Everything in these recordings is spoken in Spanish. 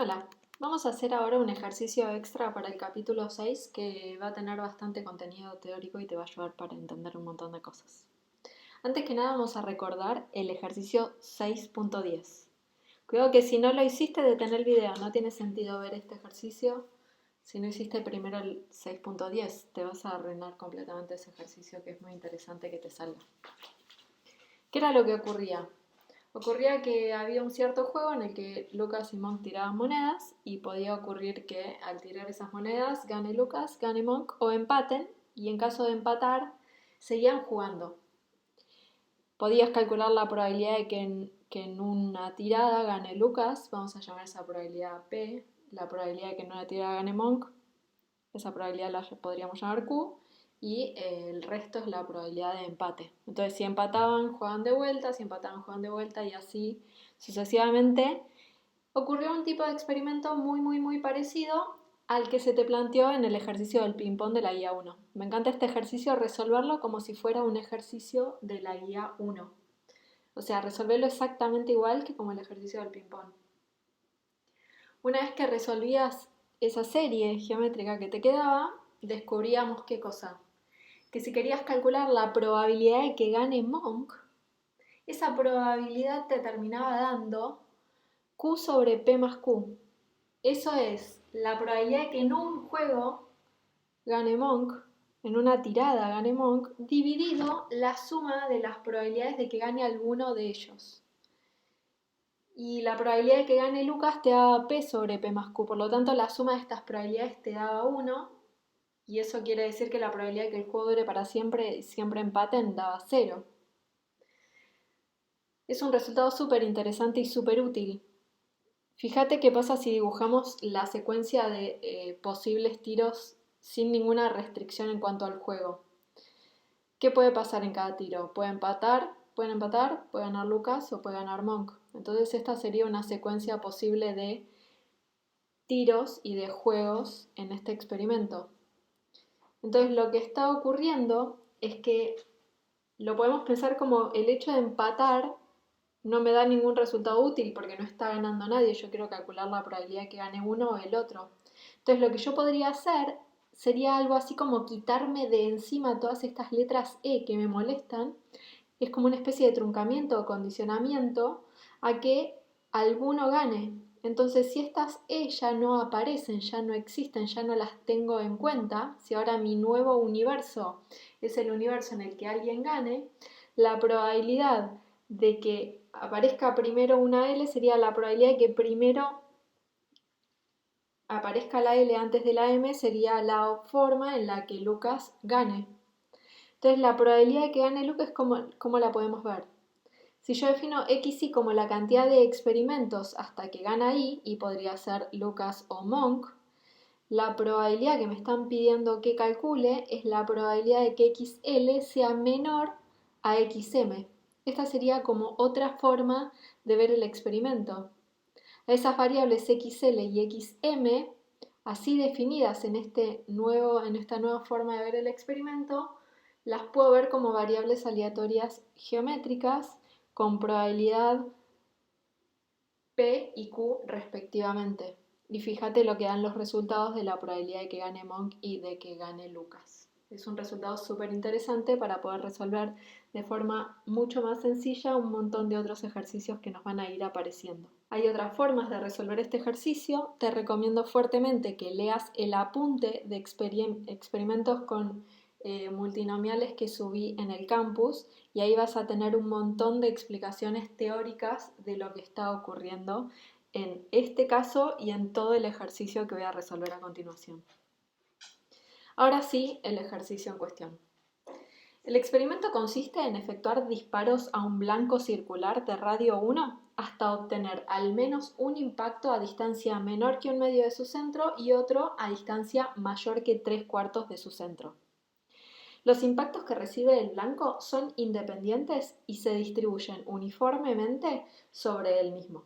Hola, vamos a hacer ahora un ejercicio extra para el capítulo 6 que va a tener bastante contenido teórico y te va a ayudar para entender un montón de cosas. Antes que nada vamos a recordar el ejercicio 6.10. Cuidado que si no lo hiciste, detén el video, no tiene sentido ver este ejercicio si no hiciste primero el 6.10, te vas a arruinar completamente ese ejercicio que es muy interesante que te salga. ¿Qué era lo que ocurría? Ocurría que había un cierto juego en el que Lucas y Monk tiraban monedas y podía ocurrir que al tirar esas monedas gane Lucas, gane Monk o empaten, y en caso de empatar seguían jugando. Podías calcular la probabilidad de que en una tirada gane Lucas, vamos a llamar esa probabilidad P, la probabilidad de que en una tirada gane Monk, esa probabilidad la podríamos llamar Q, y el resto es la probabilidad de empate. Entonces, si empataban, jugaban de vuelta, si empataban, jugaban de vuelta, y así sucesivamente. Ocurrió un tipo de experimento muy parecido al que se te planteó en el ejercicio del ping-pong de la guía 1. Me encanta este ejercicio, resolverlo como si fuera un ejercicio de la guía 1. O sea, resolverlo exactamente igual que como el ejercicio del ping-pong. Una vez que resolvías esa serie geométrica que te quedaba, descubríamos qué cosa. Que si querías calcular la probabilidad de que gane Monk, esa probabilidad te terminaba dando Q sobre P más Q. Eso es la probabilidad de que en un juego gane Monk, en una tirada gane Monk, dividido la suma de las probabilidades de que gane alguno de ellos. Y la probabilidad de que gane Lucas te daba P sobre P más Q. Por lo tanto, la suma de estas probabilidades te daba 1. Y eso quiere decir que la probabilidad de que el juego dure para siempre y siempre empaten daba 0. Es un resultado súper interesante y súper útil. Fíjate qué pasa si dibujamos la secuencia de posibles tiros sin ninguna restricción en cuanto al juego. ¿Qué puede pasar en cada tiro? Pueden empatar, puede ganar Lucas o puede ganar Monk. Entonces esta sería una secuencia posible de tiros y de juegos en este experimento. Entonces lo que está ocurriendo es que lo podemos pensar como el hecho de empatar no me da ningún resultado útil porque no está ganando nadie. Yo quiero calcular la probabilidad de que gane uno o el otro. Entonces lo que yo podría hacer sería algo así como quitarme de encima todas estas letras E que me molestan. Es como una especie de truncamiento o condicionamiento a que alguno gane. Entonces, si estas E ya no aparecen, ya no existen, ya no las tengo en cuenta, si ahora mi nuevo universo es el universo en el que alguien gane, la probabilidad de que aparezca primero una L sería la probabilidad de que primero aparezca la L antes de la M, sería la forma en la que Lucas gane. Entonces, la probabilidad de que gane Lucas, ¿cómo la podemos ver? Si yo defino XY como la cantidad de experimentos hasta que gana Y podría ser Lucas o Monk, la probabilidad que me están pidiendo que calcule es la probabilidad de que XL sea menor a XM. Esta sería como otra forma de ver el experimento. A esas variables XL y XM, así definidas en esta nueva forma de ver el experimento, las puedo ver como variables aleatorias geométricas con probabilidad P y Q respectivamente. Y fíjate lo que dan los resultados de la probabilidad de que gane Monk y de que gane Lucas. Es un resultado súper interesante para poder resolver de forma mucho más sencilla un montón de otros ejercicios que nos van a ir apareciendo. Hay otras formas de resolver este ejercicio. Te recomiendo fuertemente que leas el apunte de experimentos con multinomiales que subí en el campus, y ahí vas a tener un montón de explicaciones teóricas de lo que está ocurriendo en este caso y en todo el ejercicio que voy a resolver a continuación. Ahora sí, el ejercicio en cuestión. El experimento consiste en efectuar disparos a un blanco circular de radio 1 hasta obtener al menos un impacto a distancia menor que un medio de su centro y otro a distancia mayor que 3/4 de su centro. Los impactos que recibe el blanco son independientes y se distribuyen uniformemente sobre el mismo.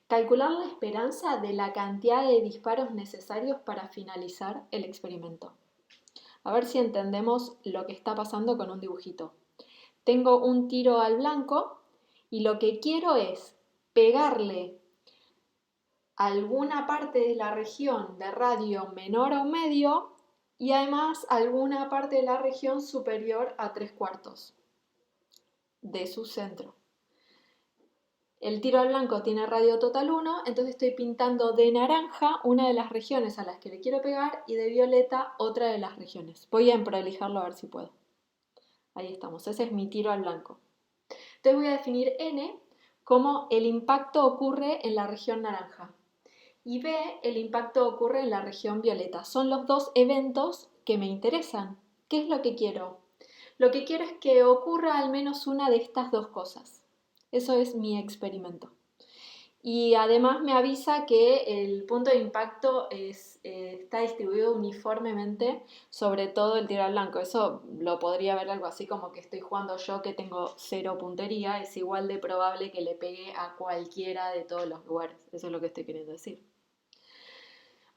Calcular la esperanza de la cantidad de disparos necesarios para finalizar el experimento. A ver si entendemos lo que está pasando con un dibujito. Tengo un tiro al blanco y lo que quiero es pegarle alguna parte de la región de radio menor o medio y además alguna parte de la región superior a 3/4 de su centro. El tiro al blanco tiene radio total 1, entonces estoy pintando de naranja una de las regiones a las que le quiero pegar y de violeta otra de las regiones. Voy a emprolijarlo a ver si puedo. Ahí estamos, ese es mi tiro al blanco. Entonces voy a definir N como el impacto ocurre en la región naranja y B, el impacto ocurre en la región violeta. Son los dos eventos que me interesan. ¿Qué es lo que quiero? Lo que quiero es que ocurra al menos una de estas dos cosas. Eso es mi experimento. Y además me avisa que el punto de impacto está distribuido uniformemente sobre todo el tiro al blanco. Eso lo podría ver algo así como que estoy jugando yo que tengo 0 puntería. Es igual de probable que le pegue a cualquiera de todos los lugares. Eso es lo que estoy queriendo decir.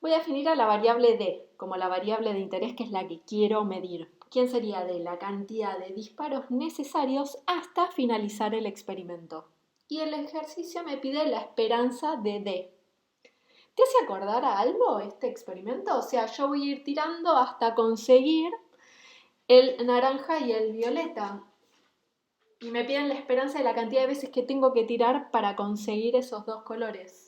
Voy a definir a la variable D como la variable de interés, que es la que quiero medir. ¿Quién sería D? La cantidad de disparos necesarios hasta finalizar el experimento. Y el ejercicio me pide la esperanza de D. ¿Te hace acordar a algo este experimento? O sea, yo voy a ir tirando hasta conseguir el naranja y el violeta. Y me piden la esperanza de la cantidad de veces que tengo que tirar para conseguir esos dos colores.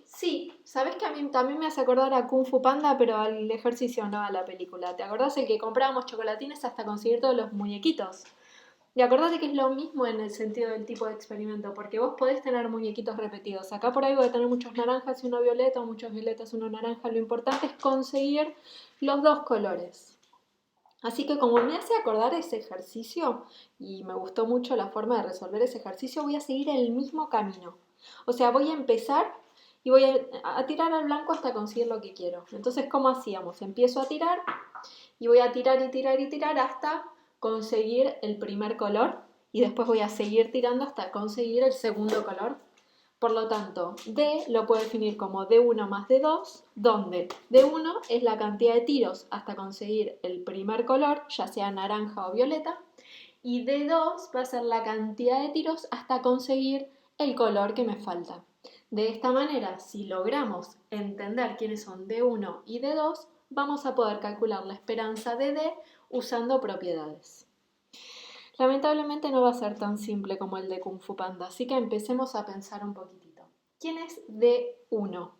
Sí, sabes que a mí también me hace acordar a Kung Fu Panda, pero al ejercicio, no a la película. ¿Te acordás el que comprábamos chocolatines hasta conseguir todos los muñequitos? Y acordate que es lo mismo en el sentido del tipo de experimento, porque vos podés tener muñequitos repetidos. Acá por ahí voy a tener muchos naranjas y uno violeta, o muchos violetas y uno naranja. Lo importante es conseguir los dos colores. Así que como me hace acordar ese ejercicio, y me gustó mucho la forma de resolver ese ejercicio, voy a seguir el mismo camino. O sea, voy a empezar y voy a tirar al blanco hasta conseguir lo que quiero. Entonces, ¿cómo hacíamos? Empiezo a tirar y voy a tirar y tirar y tirar hasta conseguir el primer color y después voy a seguir tirando hasta conseguir el segundo color. Por lo tanto, D lo puedo definir como D1 más D2, donde D1 es la cantidad de tiros hasta conseguir el primer color, ya sea naranja o violeta, y D2 va a ser la cantidad de tiros hasta conseguir el color que me falta. De esta manera, si logramos entender quiénes son D1 y D2, vamos a poder calcular la esperanza de D usando propiedades. Lamentablemente no va a ser tan simple como el de Kung Fu Panda, así que empecemos a pensar un poquitito. ¿Quién es D1?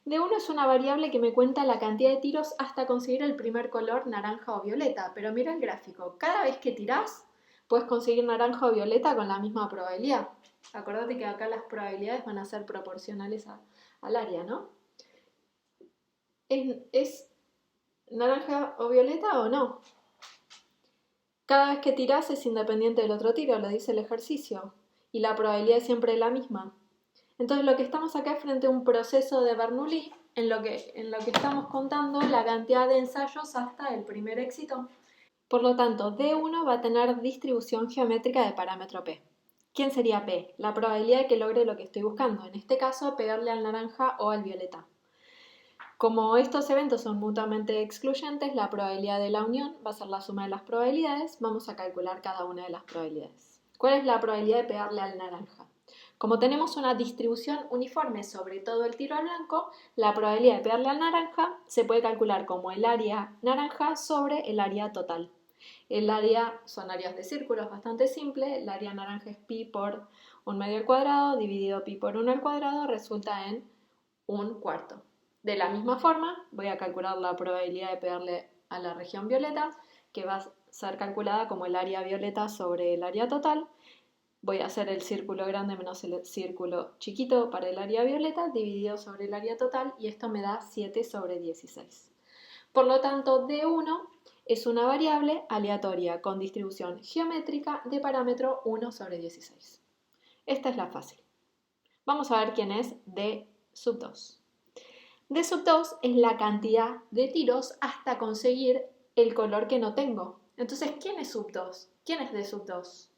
D1 es una variable que me cuenta la cantidad de tiros hasta conseguir el primer color naranja o violeta, pero mira el gráfico, cada vez que tirás puedes conseguir naranja o violeta con la misma probabilidad. Acordate que acá las probabilidades van a ser proporcionales al área, ¿no? ¿Es naranja o violeta o no? Cada vez que tirás es independiente del otro tiro, lo dice el ejercicio, y la probabilidad es siempre la misma. Entonces lo que estamos acá es frente a un proceso de Bernoulli en lo que estamos contando la cantidad de ensayos hasta el primer éxito. Por lo tanto, D1 va a tener distribución geométrica de parámetro P. ¿Quién sería P? La probabilidad de que logre lo que estoy buscando, en este caso pegarle al naranja o al violeta. Como estos eventos son mutuamente excluyentes, la probabilidad de la unión va a ser la suma de las probabilidades. Vamos a calcular cada una de las probabilidades. ¿Cuál es la probabilidad de pegarle al naranja? Como tenemos una distribución uniforme sobre todo el tiro al blanco, la probabilidad de pegarle al naranja se puede calcular como el área naranja sobre el área total. El área son áreas de círculos bastante simple. El área naranja es pi por 1 medio al cuadrado dividido pi por 1 al cuadrado resulta en 1/4. De la misma forma, voy a calcular la probabilidad de pegarle a la región violeta, que va a ser calculada como el área violeta sobre el área total. Voy a hacer el círculo grande menos el círculo chiquito para el área violeta, dividido sobre el área total, y esto me da 7 sobre 16. Por lo tanto, D1 es una variable aleatoria con distribución geométrica de parámetro 1 sobre 16. Esta es la fácil. Vamos a ver quién es D sub 2. D sub 2 es la cantidad de tiros hasta conseguir el color que no tengo. Entonces, ¿quién es sub 2? ¿Quién es D sub 2?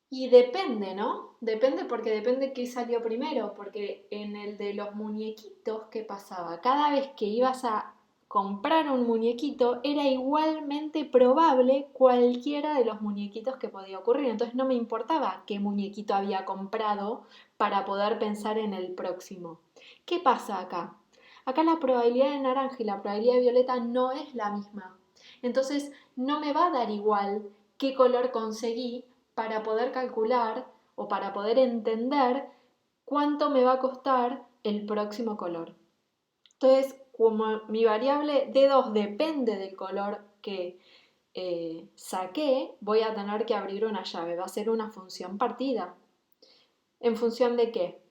Y depende, ¿no? Depende porque depende qué salió primero, porque en el de los muñequitos, ¿qué pasaba? Cada vez que ibas a comprar un muñequito, era igualmente probable cualquiera de los muñequitos que podía ocurrir. Entonces no me importaba qué muñequito había comprado para poder pensar en el próximo. ¿Qué pasa acá? Acá la probabilidad de naranja y la probabilidad de violeta no es la misma. Entonces no me va a dar igual qué color conseguí para poder calcular o para poder entender cuánto me va a costar el próximo color. Entonces, como mi variable D2 depende del color que saqué, voy a tener que abrir una llave. Va a ser una función partida. ¿En función de qué?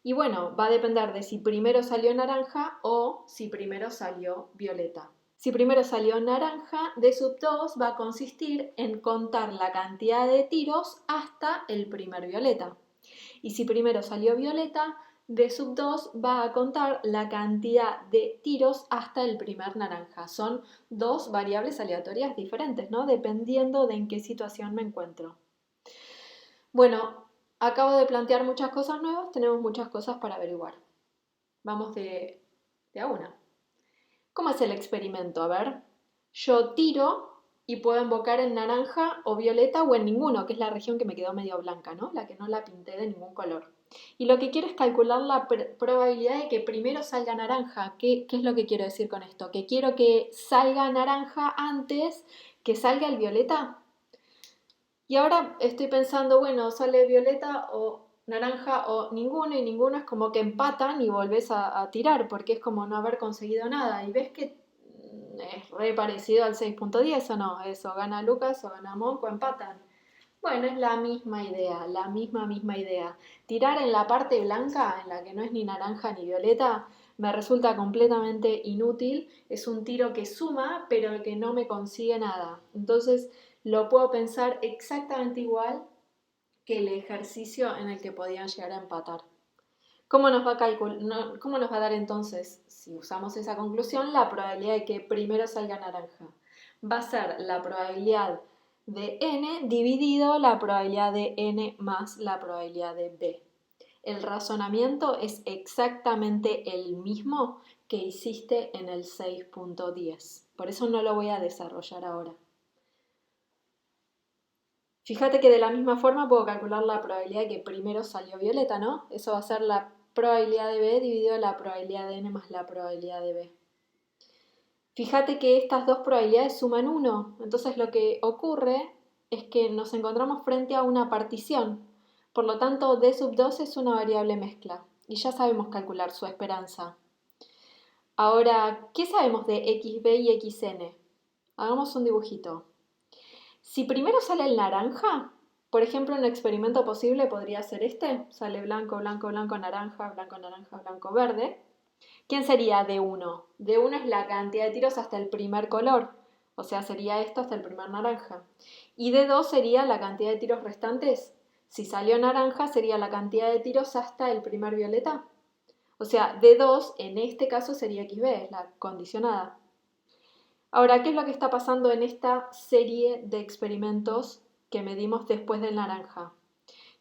Y bueno, va a depender de si primero salió naranja o si primero salió violeta. Si primero salió naranja, D sub 2 va a consistir en contar la cantidad de tiros hasta el primer violeta. Y si primero salió violeta, D sub 2 va a contar la cantidad de tiros hasta el primer naranja. Son dos variables aleatorias diferentes, ¿no? Dependiendo de en qué situación me encuentro. Bueno, acabo de plantear muchas cosas nuevas, tenemos muchas cosas para averiguar. Vamos de a una. ¿Cómo es el experimento? A ver, yo tiro y puedo invocar en naranja o violeta o en ninguno, que es la región que me quedó medio blanca, ¿no? La que no la pinté de ningún color. Y lo que quiero es calcular la probabilidad de que primero salga naranja. ¿Qué es lo que quiero decir con esto? Que quiero que salga naranja antes que salga el violeta. Y ahora estoy pensando, bueno, sale violeta o naranja o ninguno, y ninguno es como que empatan y volvés a tirar, porque es como no haber conseguido nada. Y ves que es re parecido al 6.10 o no, eso, gana Lucas o gana Monk o empatan. Bueno, es la misma idea, la misma idea. Tirar en la parte blanca, en la que no es ni naranja ni violeta, me resulta completamente inútil. Es un tiro que suma, pero que no me consigue nada. Entonces, lo puedo pensar exactamente igual que el ejercicio en el que podían llegar a empatar. ¿Cómo nos va cómo nos va a dar entonces, si usamos esa conclusión, la probabilidad de que primero salga naranja? Va a ser la probabilidad de n dividido la probabilidad de n más la probabilidad de b. El razonamiento es exactamente el mismo que hiciste en el 6.10. Por eso no lo voy a desarrollar ahora. Fíjate que de la misma forma puedo calcular la probabilidad de que primero salió violeta, ¿no? Eso va a ser la probabilidad de B dividido la probabilidad de N más la probabilidad de B. Fíjate que estas dos probabilidades suman 1, entonces lo que ocurre es que nos encontramos frente a una partición. Por lo tanto, D sub 2 es una variable mezcla y ya sabemos calcular su esperanza. Ahora, ¿qué sabemos de XB y XN? Hagamos un dibujito. Si primero sale el naranja, por ejemplo, un experimento posible podría ser este. Sale blanco, blanco, blanco, naranja, blanco, naranja, blanco, verde. ¿Quién sería D1? D1 es la cantidad de tiros hasta el primer color. O sea, sería esto hasta el primer naranja. Y D2 sería la cantidad de tiros restantes. Si salió naranja, sería la cantidad de tiros hasta el primer violeta. O sea, D2 en este caso sería XB, es la condicionada. Ahora, ¿qué es lo que está pasando en esta serie de experimentos que medimos después del naranja?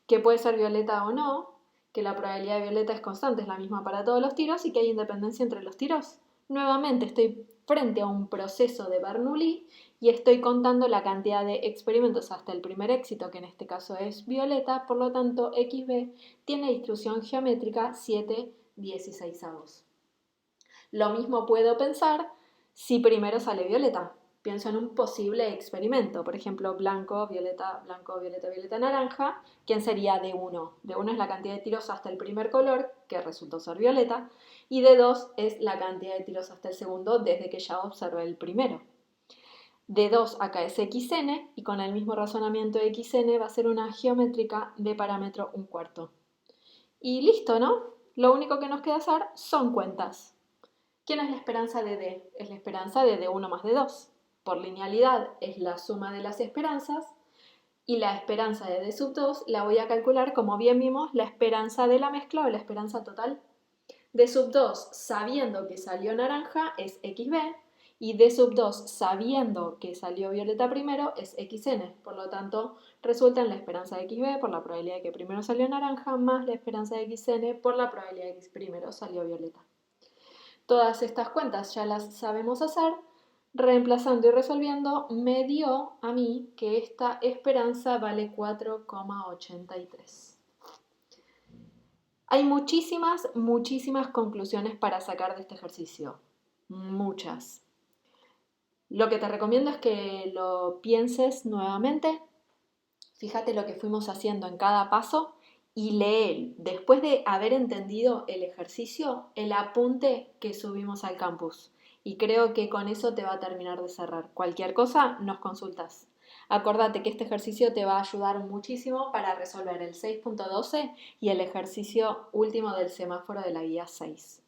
Que puede ser violeta o no, que la probabilidad de violeta es constante, es la misma para todos los tiros y que hay independencia entre los tiros. Nuevamente estoy frente a un proceso de Bernoulli y estoy contando la cantidad de experimentos hasta el primer éxito, que en este caso es violeta, por lo tanto XB tiene distribución geométrica 7/16. Lo mismo puedo pensar si primero sale violeta. Pienso en un posible experimento, por ejemplo, blanco, violeta, violeta, naranja. ¿Quién sería D1? D1 es la cantidad de tiros hasta el primer color, que resultó ser violeta, y D2 es la cantidad de tiros hasta el segundo desde que ya observé el primero. D2 acá es XN, y con el mismo razonamiento de XN va a ser una geométrica de parámetro 1/4. Y listo, ¿no? Lo único que nos queda hacer son cuentas. ¿Quién es la esperanza de D? Es la esperanza de D1 más D2. Por linealidad es la suma de las esperanzas y la esperanza de D sub 2 la voy a calcular como bien vimos la esperanza de la mezcla o la esperanza total. D sub 2 sabiendo que salió naranja es XB y D sub 2 sabiendo que salió violeta primero es XN. Por lo tanto, resulta en la esperanza de XB por la probabilidad de que primero salió naranja más la esperanza de XN por la probabilidad de que primero salió violeta. Todas estas cuentas ya las sabemos hacer. Reemplazando y resolviendo, me dio a mí que esta esperanza vale 4,83. Hay muchísimas, muchísimas conclusiones para sacar de este ejercicio. Muchas. Lo que te recomiendo es que lo pienses nuevamente. Fíjate lo que fuimos haciendo en cada paso y lee, después de haber entendido el ejercicio, el apunte que subimos al campus. Y creo que con eso te va a terminar de cerrar. Cualquier cosa, nos consultas. Acordate que este ejercicio te va a ayudar muchísimo para resolver el 6.12 y el ejercicio último del semáforo de la guía 6.